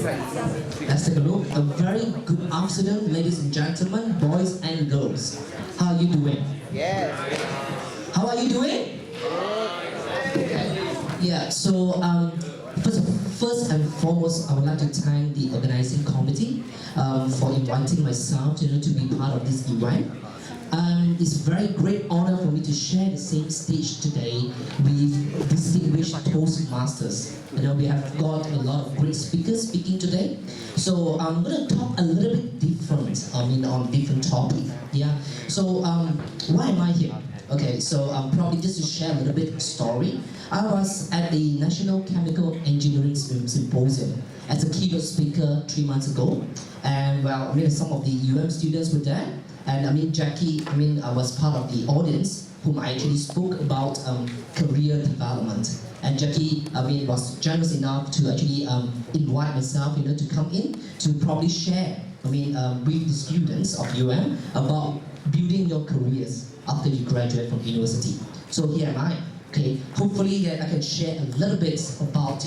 Let's take a look. A very good afternoon, ladies and gentlemen, boys and girls. How are you doing? Yes. How are you doing? Yeah, so first and foremost, I would like to thank the organizing committee for inviting myself to be part of this event. It's a very great honor for me to share the same stage today with distinguished Toastmasters. We have got a lot of great speakers speaking today. So I'm going to talk a little bit different, on different topic. Yeah. So why am I here? Okay, so probably just to share a little bit of story. I was at the National Chemical Engineering Symposium as a keynote speaker 3 months ago. And well, some of the students were there. And Jackie, I was part of the audience whom I actually spoke about career development. And Jackie, was generous enough to actually invite myself, to come in to probably share, with the students of UM about building your careers after you graduate from university. So here am I. Okay, hopefully I can share a little bit about,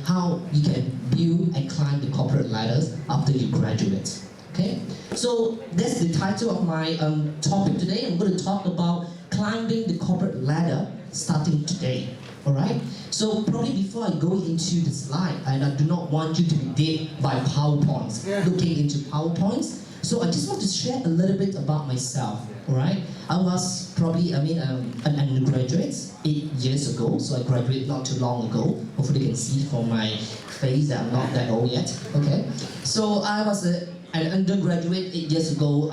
how you can build and climb the corporate ladders after you graduate. Okay, so that's the title of my topic today. I'm going to talk about climbing the corporate ladder starting today. All right. So probably before I go into the slide, and I do not want you to be dead by PowerPoints, looking into PowerPoints. So I just want to share a little bit about myself. All right. I was probably an undergraduate 8 years ago. So I graduated not too long ago. Hopefully you can see from my face that I'm not that old yet. Okay. So I was an undergraduate 8 years ago,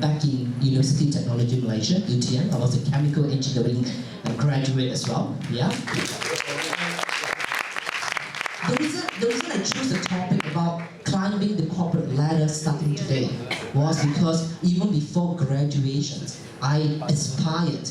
back in University of Technology Malaysia, UTM. I was a chemical engineering graduate as well, yeah. The reason I chose the topic about climbing the corporate ladder starting today was because even before graduation, I aspired,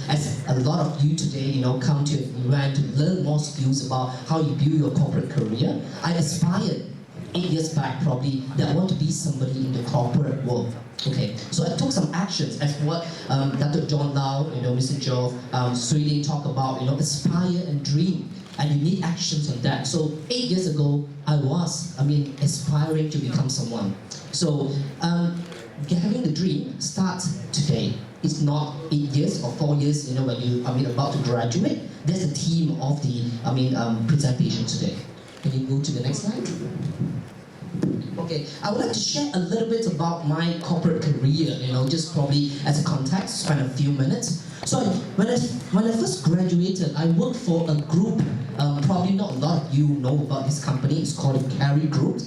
as a lot of you today, come to an event to learn more skills about how you build your corporate career. I aspired 8 years back probably that I want to be somebody in the corporate world. Okay, so I took some actions as what Dr. John Lau, Mr. Joe, Sweden talk about, aspire and dream, and you need actions on that. So 8 years ago, I was, aspiring to become someone. So having the dream starts today. It's not 8 years or 4 years, when you about to graduate. That's the theme of the presentation today. Can you go to the next slide? Okay, I would like to share a little bit about my corporate career, just probably as a context, spend a few minutes. So when I first graduated, I worked for a group, probably not a lot of you know about this company. It's called Carey Group.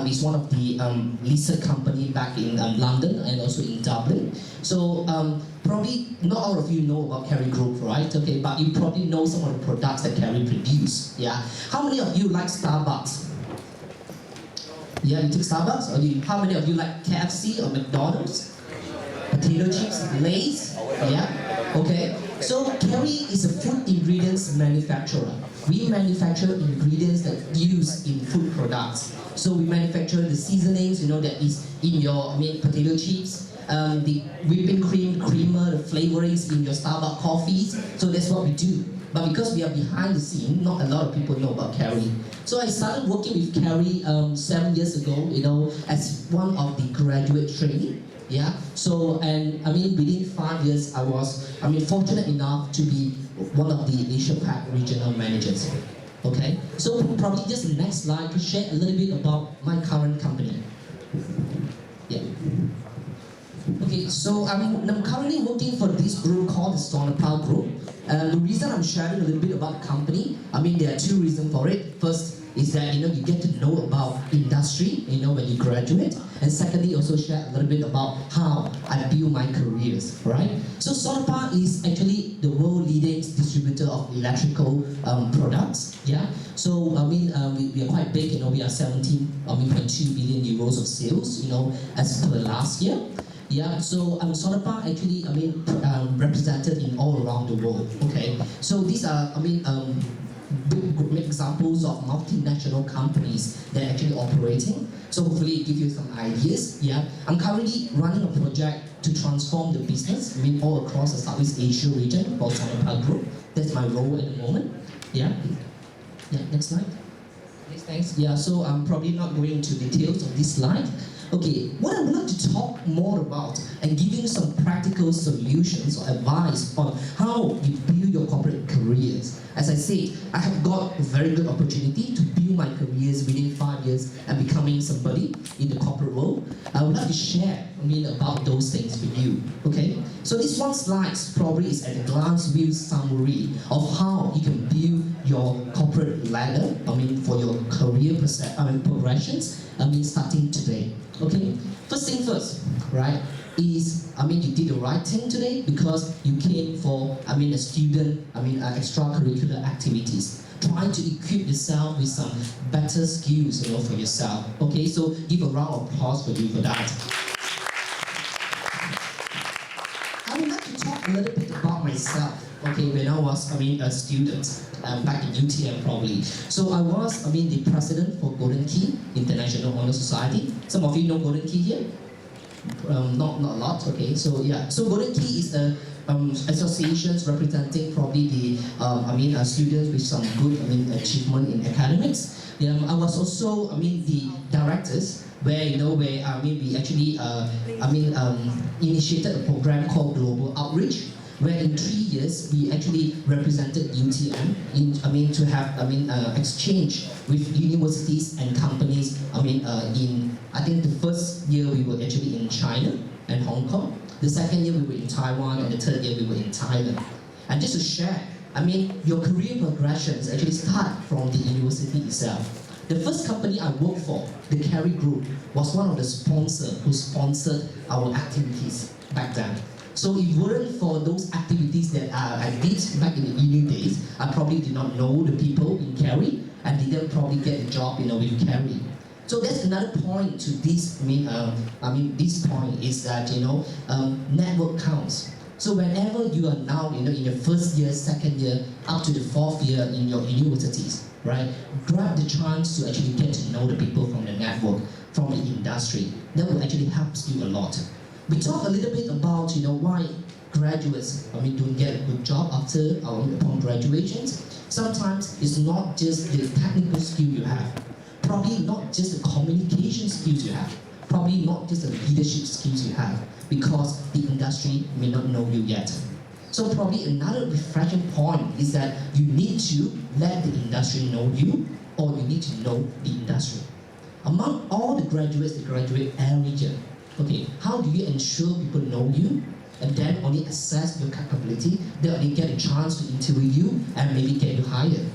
It's one of the listed company back in London and also in Dublin. So probably not all of you know about Carey Group, right? Okay, but you probably know some of the products that Carey produce. Yeah. How many of you like Starbucks? Yeah, you take Starbucks? Or how many of you like KFC or McDonald's? Potato chips, Lay's? Yeah? Okay. So Carey is a food ingredients manufacturer. We manufacture ingredients that use in food products. So we manufacture the seasonings, that is in your potato chips, the whipping cream, creamer, the flavorings in your Starbucks coffees. So that's what we do. But because we are behind the scene, not a lot of people know about Carey. So I started working with Carey 7 years ago, as one of the graduate trainee. Yeah. So within 5 years, I was fortunate enough to be one of the Asia Pac regional managers. Okay. So probably just the next slide to share a little bit about my current company. Yeah. Okay, so I'm currently working for this group called the Corparate Group. The reason I'm sharing a little bit about the company, there are two reasons for it. First is that you get to know about industry, when you graduate, and secondly also share a little bit about how I build my careers, right? So Corparate is actually the world leading distributor of electrical products. Yeah. So we are quite big. We are 17.2 billion euros of sales. As per last year. Yeah, so Corparate actually, represented in all around the world. Okay, so these are, big examples of multinational companies that are actually operating. So hopefully it gives you some ideas. Yeah, I'm currently running a project to transform the business, all across the Southeast Asia region for Corparate Group. That's my role at the moment. Yeah. Yeah. Next slide. Yes, thanks. Yeah, so I'm probably not going into details of this slide. Okay, what I would like to talk more about and giving some practical solutions or advice on how you build your corporate careers. As I said, I have got a very good opportunity to build my careers within 5 years and becoming somebody in the corporate world. I would like to share, about those things with you. Okay, so this one slide probably is at a glance view summary of how you can build your corporate ladder. For your career progressions. Starting today. Okay, first thing first, right? Is you did the right thing today because you came for a student extracurricular activities. Trying to equip yourself with some better skills, for yourself. Okay, so give a round of applause for you for that. I would like to talk a little bit about myself. Okay, when I was a student back in UTM probably. So I was the president for Golden Key International Honor Society. Some of you know Golden Key here. Not a lot. Okay, so yeah. So Golden Key is the associations representing probably the students with some good achievement in academics. I was also the directors where we actually initiated a program called Global Outreach, where in 3 years we actually represented UTM to have exchange with universities and companies. In I think the first year we were actually in China and Hong Kong. The second year we were in Taiwan, and the third year we were in Thailand. And just to share, your career progressions actually start from the university itself. The first company I worked for, the Carry Group, was one of the sponsors who sponsored our activities back then. So if it weren't for those activities that I did back in the uni days, I probably did not know the people in Carry and didn't probably get a job with Carry. So that's another point to this. This point is that network counts. So whenever you are now in your first year, second year, up to the fourth year in your universities, right? Grab the chance to actually get to know the people from the network, from the industry. That will actually help you a lot. We talk a little bit about why graduates don't get a good job upon graduations. Sometimes it's not just the technical skill you have, probably not just the communication skills you have, probably not just the leadership skills you have, because the industry may not know you yet. So probably another refreshing point is that you need to let the industry know you, or you need to know the industry. Among all the graduates that graduate every year, okay, how do you ensure people know you and then only assess your capability, they only get a chance to interview you and maybe get you hired?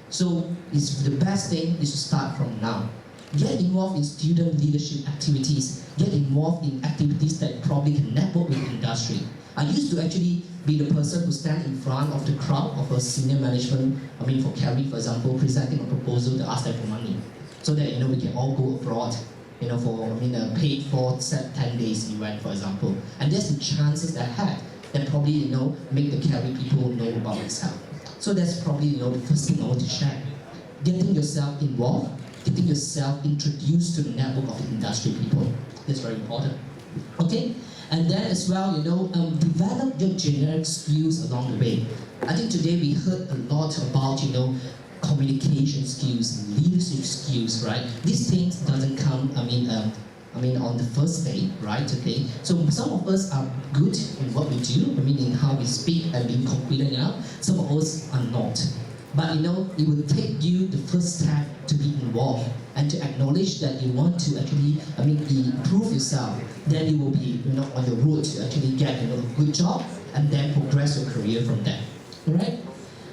So the best thing is to start from now. Get involved in student leadership activities. Get involved in activities that probably can network with the industry. I used to actually be the person who stand in front of the crowd of a senior management, for Carry, for example, presenting a proposal to ask them for money, so that we can all go abroad, for a paid for 10 days event, for example. And there's the chances that I had that probably make the Carry people know about myself. So that's probably the first thing I want to share. Getting yourself involved, getting yourself introduced to the network of the industry people. That's very important. Okay? And then as well, develop your generic skills along the way. I think today we heard a lot about, communication skills, leadership skills, right? These things doesn't come, on the first day, right? Okay. So some of us are good in what we do, in how we speak and being confident enough. Some of us are not. But it will take you the first step to be involved and to acknowledge that you want to actually, improve yourself. Then you will be, on the road to actually get, a good job and then progress your career from there. All right?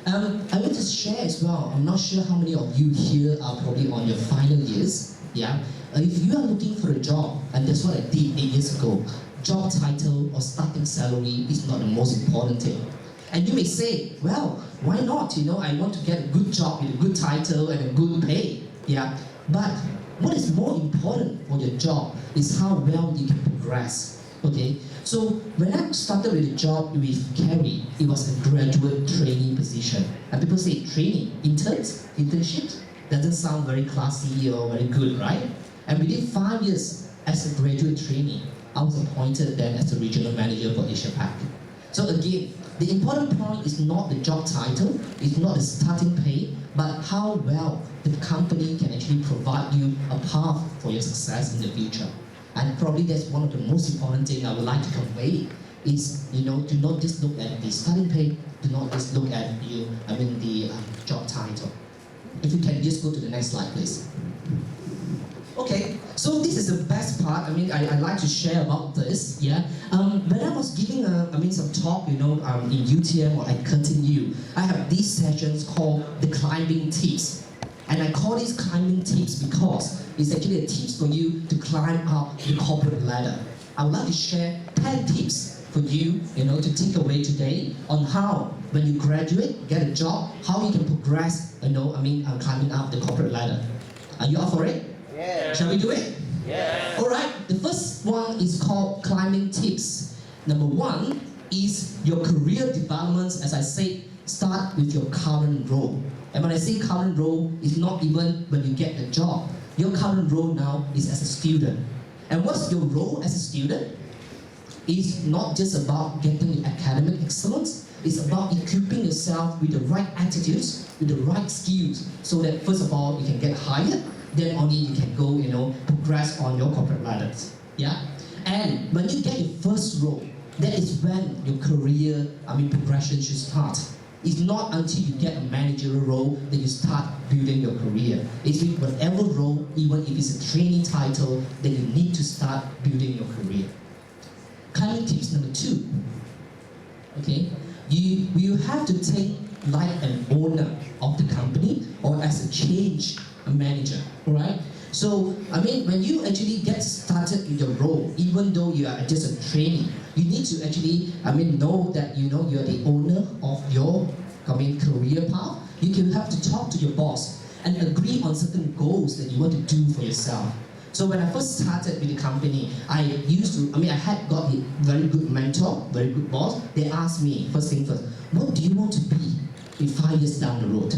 I want to share as well. I'm not sure how many of you here are probably on your final years. Yeah. If you are looking for a job, and that's what I did 8 years ago, job title or starting salary is not the most important thing. And you may say, well, why not? I want to get a good job with a good title and a good pay. Yeah. But what is more important for your job is how well you can progress. Okay. So when I started with a job with Carry, it was a graduate trainee position. And people say, training, internships, doesn't sound very classy or very good, right? And within 5 years as a graduate trainee, I was appointed then as the regional manager for Asia Pac. So again, The important point is not the job title, it's not the starting pay, but how well the company can actually provide you a path for your success in the future. And probably that's one of the most important things I would like to convey is, do not just look at the starting pay, do not just look at the job title. If you can just go to the next slide, please. Okay, so this is the best part. I like to share about this. Yeah, when I was giving some talk, in UTM or at Curtin U, I have these sessions called the climbing tips, and I call these climbing tips because it's actually a tips for you to climb up the corporate ladder. I would like to share 10 tips for you, to take away today on how, when you graduate, get a job, how you can progress, climbing up the corporate ladder. Are you up for it? Yeah. Shall we do it? Yeah. Alright, the first one is called climbing tips. Number one is your career developments, as I said, start with your current role. And when I say current role, it's not even when you get the job. Your current role now is as a student. And what's your role as a student? It's not just about getting academic excellence, it's about equipping yourself with the right attitudes, with the right skills, so that first of all, you can get hired, then only you can go, progress on your corporate ladders. Yeah? And when you get your first role, that is when your career, progression should start. It's not until you get a managerial role that you start building your career. It's with whatever role, even if it's a training title, that you need to start building your career. Climbing tips number 2. Okay? You have to take like an owner of the company or as a change manager, alright? So, when you actually get started with your role, even though you are just a trainee, you need to actually, know that you're the owner of your, career path. You can have to talk to your boss and agree on certain goals that you want to do for yourself. So when I first started with the company, I had got a very good mentor, very good boss. They asked me, first thing first, what do you want to be in 5 years down the road?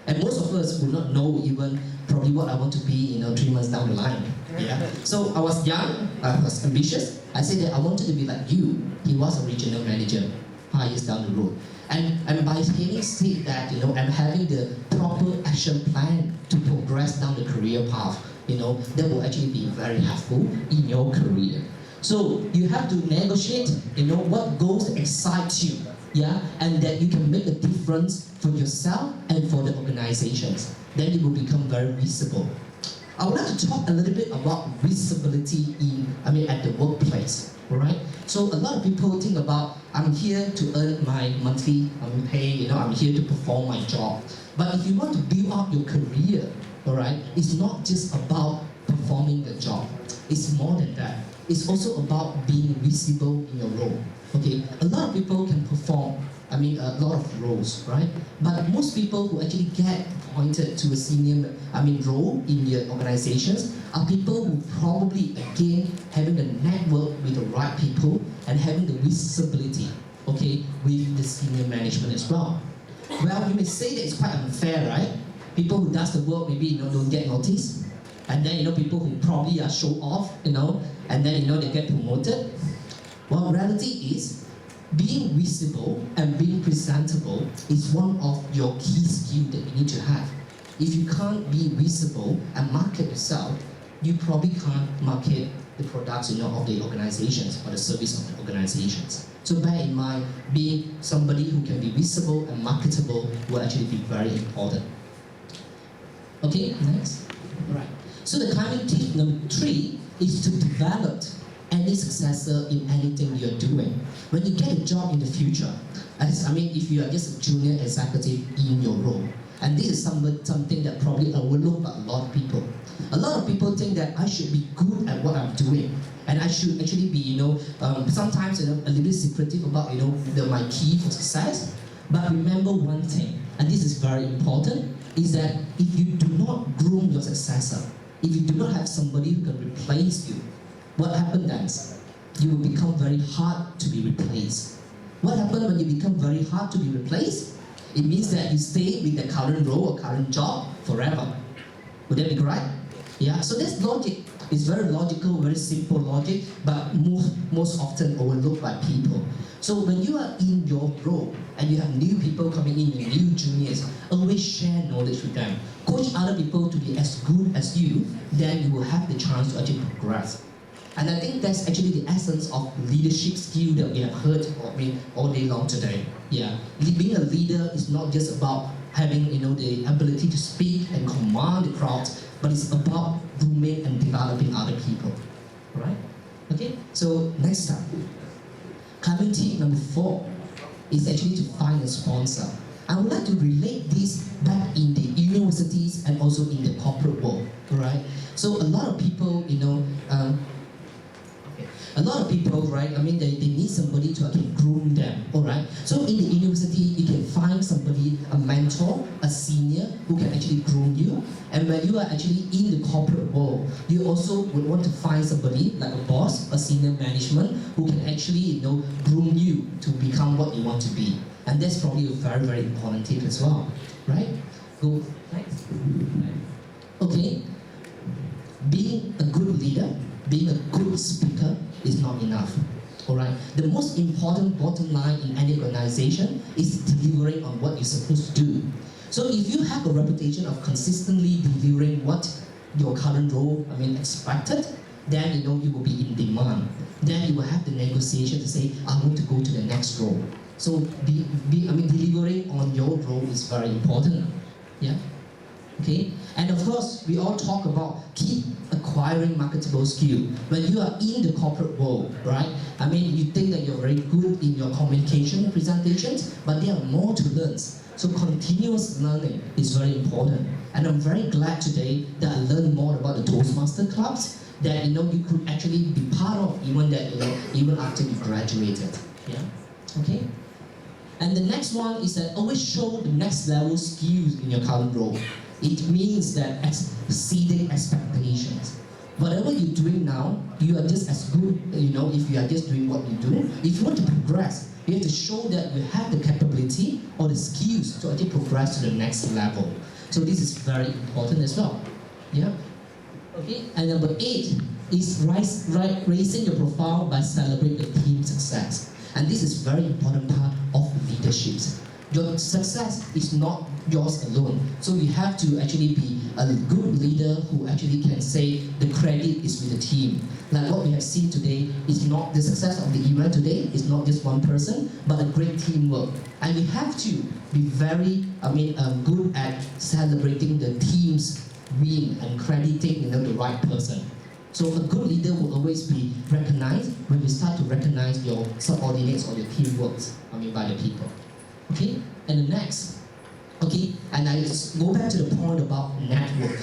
And most of us will not know even probably what I want to be, 3 months down the line. Yeah. So I was young, I was ambitious. I said that I wanted to be like you. He was a regional manager 5 years down the road. And by having said that, I'm having the proper action plan to progress down the career path, that will actually be very helpful in your career. So you have to negotiate, what goals excite you, yeah, and that you can make a difference for yourself and for the organizations. Then it will become very visible. I would like to talk a little bit about visibility at the workplace. Alright? So a lot of people think about, I'm here to earn my monthly pay, I'm here to perform my job. But if you want to build up your career, alright, it's not just about performing the job. It's more than that. It's also about being visible in your role. Okay? A lot of people can perform a lot of roles, right? But most people who actually get appointed to a senior role in their organizations are people who probably, again, having the network with the right people and having the visibility, okay, with the senior management as well. Well, you may say that it's quite unfair, right? People who does the work maybe don't get noticed, and then people who probably are show off, and then they get promoted. Well, reality is, being visible and being presentable is one of your key skills that you need to have. If you can't be visible and market yourself, you probably can't market the products of the organizations or the service of the organizations. So bear in mind, being somebody who can be visible and marketable will actually be very important. Okay, next. Alright. So the climbing tip number 3 is to develop any successor in anything you're doing. When you get a job in the future, if you are just a junior executive in your role, and this is something that probably overlooked by a lot of people. A lot of people think that I should be good at what I'm doing, and I should actually be, sometimes a little bit secretive about, my key for success. But remember one thing, and this is very important, is that if you do not groom your successor, if you do not have somebody who can replace you, what happens then? You will become very hard to be replaced. What happens when you become very hard to be replaced? It means that you stay with the current role or current job forever. Would that be correct? Yeah, so that's logic. It's very logical, very simple logic, but most often overlooked by people. So when you are in your role and you have new people coming in, new juniors, always share knowledge with them. Coach other people to be as good as you, then you will have the chance to actually progress. And I think that's actually the essence of leadership skill that we have heard all day long today. Yeah, being a leader is not just about having the ability to speak and command the crowd, but it's about grooming and developing other people. Right? Okay. So next time, climbing tip number 4 is actually to find a sponsor. I would like to relate this back in the universities and also in the corporate world. Right? So a lot of people, right? They need somebody to actually groom them, all right? So in the university, you can find somebody, a mentor, a senior, who can actually groom you. And when you are actually in the corporate world, you also would want to find somebody like a boss, a senior management, who can actually, groom you to become what you want to be. And that's probably a very, very important tip as well, right? Go next. Okay, being a good leader, being a good speaker is not enough. Alright? The most important bottom line in any organization is delivering on what you're supposed to do. So if you have a reputation of consistently delivering what your current role expected, then you will be in demand. Then you will have the negotiation to say, I want to go to the next role. So delivering on your role is very important. Yeah? Okay? And of course, we all talk about keep acquiring marketable skill. When you are in the corporate world, right? You think that you're very good in your communication presentations, but there are more to learn. So continuous learning is very important. And I'm very glad today that I learned more about the Toastmaster clubs that you could actually be part of even after you graduated. Yeah? Okay? And the next one is that always show the next level skills in your current role. It means that exceeding expectations. Whatever you're doing now, you are just as good, if you are just doing what you do. If you want to progress, you have to show that you have the capability or the skills to actually progress to the next level. So this is very important as well. Yeah? Okay, and number 8 is raising your profile by celebrating the team success. And this is very important part of leadership. Your success is not yours alone. So you have to actually be a good leader who actually can say the credit is with the team. Like what we have seen today is not the success of the event today is not just one person, but a great teamwork. And we have to be very good at celebrating the team's win and crediting the right person. So a good leader will always be recognized when you start to recognize your subordinates or your teamwork by the people. Okay, and the next, okay, and I go back to the point about network.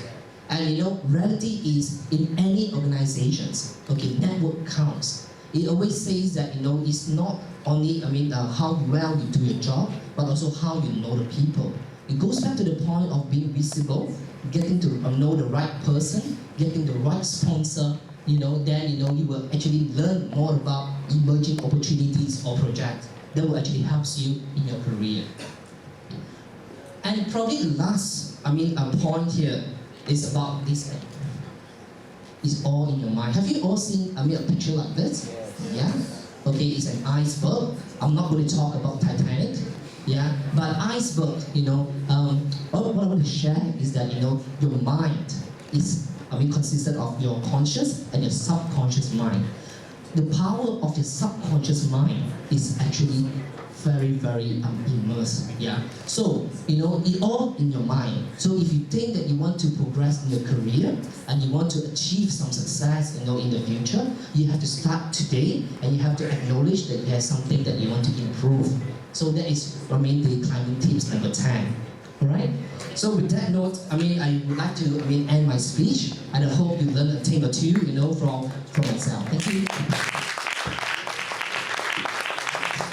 And reality is in any organizations, okay, network counts. It always says that it's not only how well you do your job, but also how you know the people. It goes back to the point of being visible, getting to know the right person, getting the right sponsor. Then you will actually learn more about emerging opportunities or projects that will actually help you in your career. And probably the last point here is about this. It's all in your mind. Have you all seen a picture like this? Yeah? Okay, it's an iceberg. I'm not going to talk about Titanic. Yeah? But iceberg, what I want to share is that your mind is consisted of your conscious and your subconscious mind. The power of your subconscious mind is actually very, very immersed. Yeah. So it all in your mind. So if you think that you want to progress in your career and you want to achieve some success, in the future, you have to start today and you have to acknowledge that there's something that you want to improve. So that is the climbing tips number 10. All right. So with that note, I would like to end my speech, and I hope you learned a thing or two, from myself. Thank you.